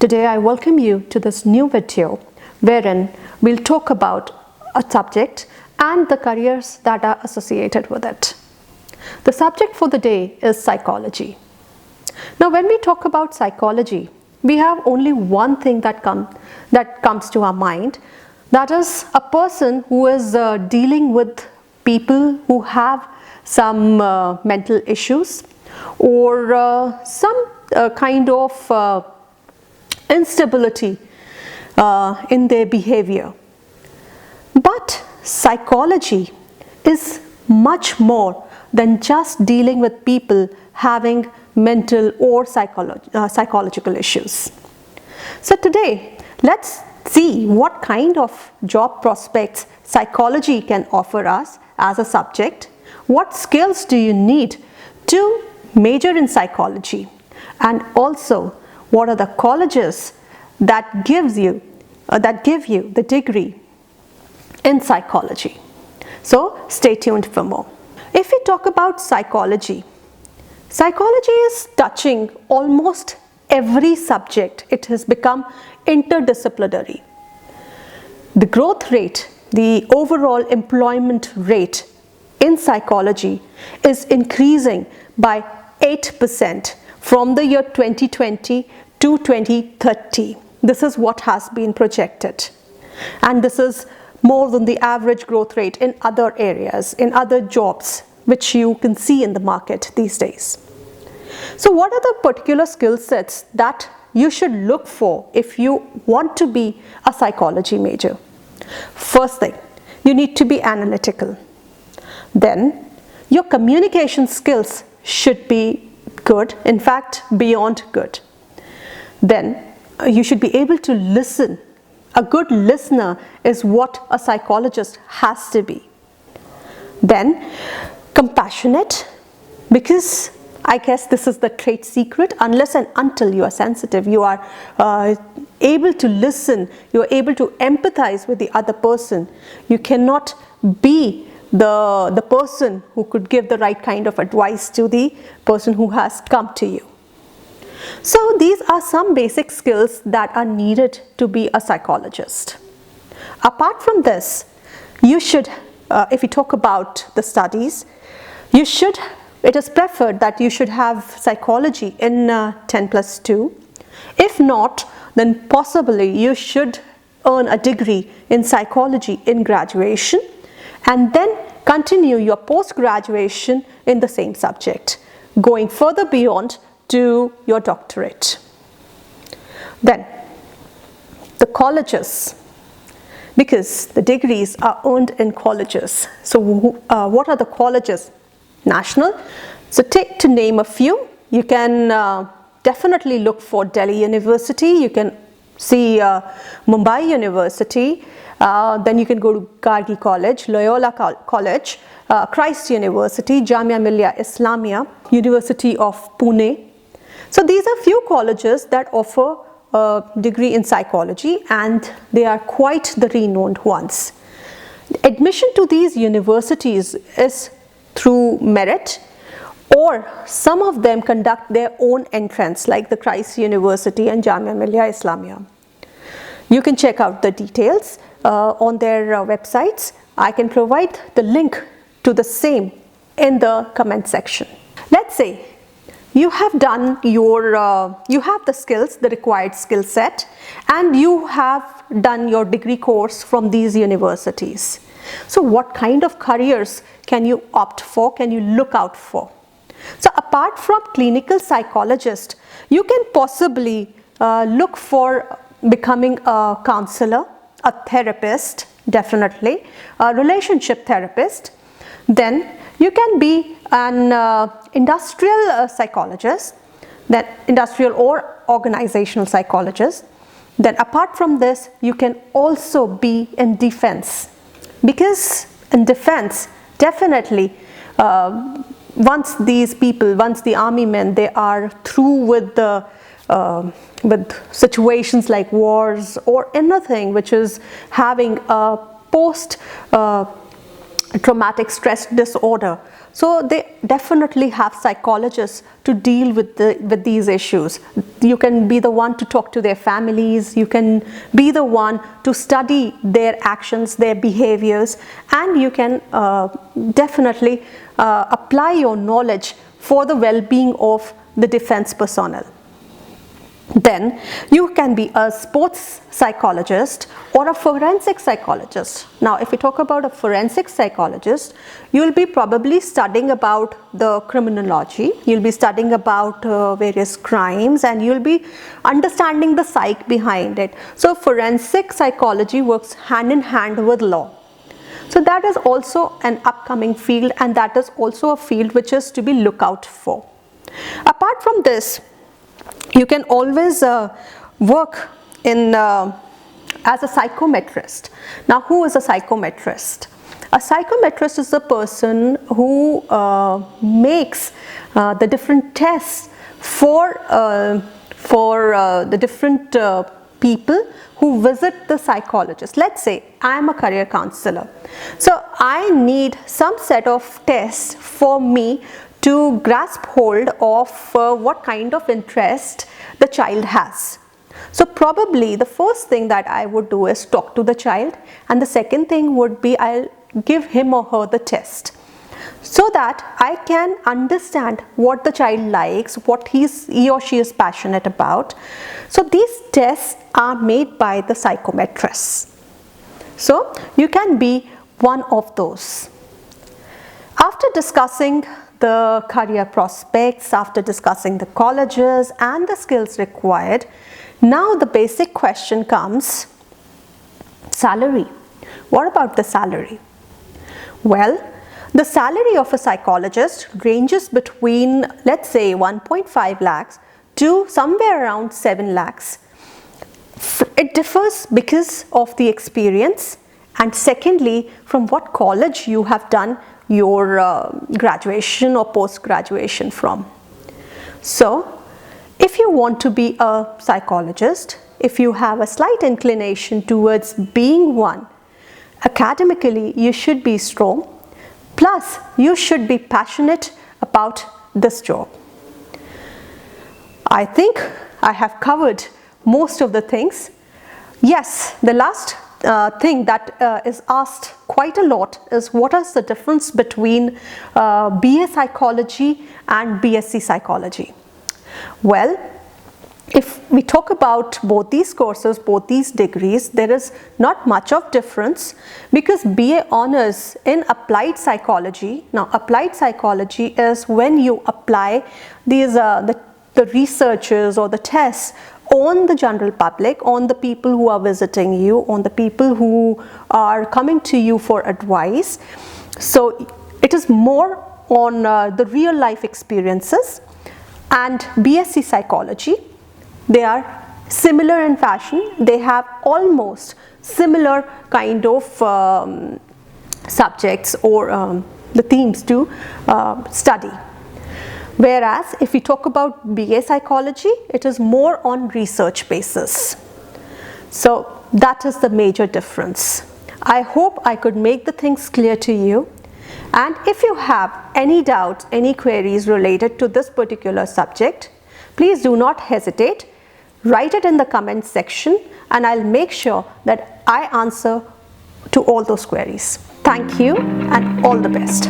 Today I welcome you to this new video wherein we'll talk about a subject and the careers that are associated with it. The subject for the day is psychology. Now when we talk about psychology, we have only one thing that comes to our mind, that is a person who is dealing with people who have some mental issues or some kind of instability in their behavior. But psychology is much more than just dealing with people having mental or psychological issues. So today, let's see what kind of job prospects psychology can offer us as a subject. What skills do you need to major in psychology? And also, what are the colleges that give you the degree in psychology? So stay tuned for more. If we talk about psychology, psychology is touching almost every subject. It has become interdisciplinary. The growth rate, the overall employment rate in psychology is increasing by 8% from the year 2020 to 2030. This is what has been projected. And this is more than the average growth rate in other areas, in other jobs, which you can see in the market these days. So what are the particular skill sets that you should look for if you want to be a psychology major? First thing, you need to be analytical. Then your communication skills should be good, in fact beyond good. Then you should be able to listen. A good listener is what a psychologist has to be. Then compassionate, because I guess this is the trade secret. Unless and until you are sensitive, you are able to listen, you are able to empathize with the other person, you cannot be the person who could give the right kind of advice to the person who has come to you. So these are some basic skills that are needed to be a psychologist. Apart from this, you should, if we talk about the studies, it is preferred that you should have psychology in 10+2. If not, then possibly you should earn a degree in psychology in graduation and then continue your post-graduation in the same subject, going further beyond to your doctorate. Then the colleges, because the degrees are earned in colleges. So what are the colleges? National. So to name a few, you can definitely look for Delhi University, you can see Mumbai University, then you can go to Gargi College, Loyola College, Christ University, Jamia Millia Islamia, University of Pune. So these are few colleges that offer a degree in psychology and they are quite the renowned ones. Admission to these universities is through merit, or some of them conduct their own entrance like the Christ University and Jamia Millia Islamia. You can check out the details on their websites. I can provide the link to the same in the comment section. Let's say you have done you have the skills, the required skill set, and you have done your degree course from these universities. So what kind of careers can you opt for, can you look out for? So apart from clinical psychologist, you can possibly look for becoming a counselor, a therapist, definitely, a relationship therapist. Then you can be an industrial psychologist, then industrial or organizational psychologist. Then apart from this, you can also be in defense, because in defense, definitely, once the army men, they are through with situations like wars or anything which is having a post traumatic stress disorder. So they definitely have psychologists to deal with these issues. You can be the one to talk to their families, you can be the one to study their actions, their behaviors, and you can definitely apply your knowledge for the well-being of the defense personnel. Then you can be a sports psychologist or a forensic psychologist. Now, if we talk about a forensic psychologist, you'll be probably studying about the criminology, you'll be studying about various crimes, and you'll be understanding the psyche behind it. So forensic psychology works hand in hand with law. So that is also an upcoming field, and that is also a field which is to be looked out for. Apart from this, you can always work in as a psychometrist. Now, who is a psychometrist? A psychometrist is a person who makes the different tests for the different people who visit the psychologist. Let's say I am a career counselor, so I need some set of tests for me to grasp hold of what kind of interest the child has. So probably the first thing that I would do is talk to the child, and the second thing would be I'll give him or her the test, so that I can understand what the child likes, what he or she is passionate about. So these tests are made by the psychometrists. So you can be one of those. After discussing the career prospects, after discussing the colleges and the skills required, now the basic question comes: salary. What about the salary? Well, the salary of a psychologist ranges between, let's say, 1.5 lakhs to somewhere around 7 lakhs. It differs because of the experience, and secondly, from what college you have done your graduation or post-graduation from. So, if you want to be a psychologist, if you have a slight inclination towards being one, academically you should be strong, plus you should be passionate about this job. I think I have covered most of the things. Yes, the last thing that is asked quite a lot is what is the difference between BA Psychology and BSc Psychology? Well, if we talk about both these courses, both these degrees, there is not much of difference, because BA Honours in Applied Psychology, now Applied Psychology is when you apply these the researches or the tests on the general public, on the people who are visiting you, on the people who are coming to you for advice. So it is more on the real life experiences. And BSc Psychology, they are similar in fashion, they have almost similar kind of subjects or the themes to study. Whereas if we talk about BA Psychology, it is more on research basis. So that is the major difference. I hope I could make the things clear to you. And if you have any doubts, any queries related to this particular subject, please do not hesitate. Write it in the comment section, and I'll make sure that I answer to all those queries. Thank you and all the best.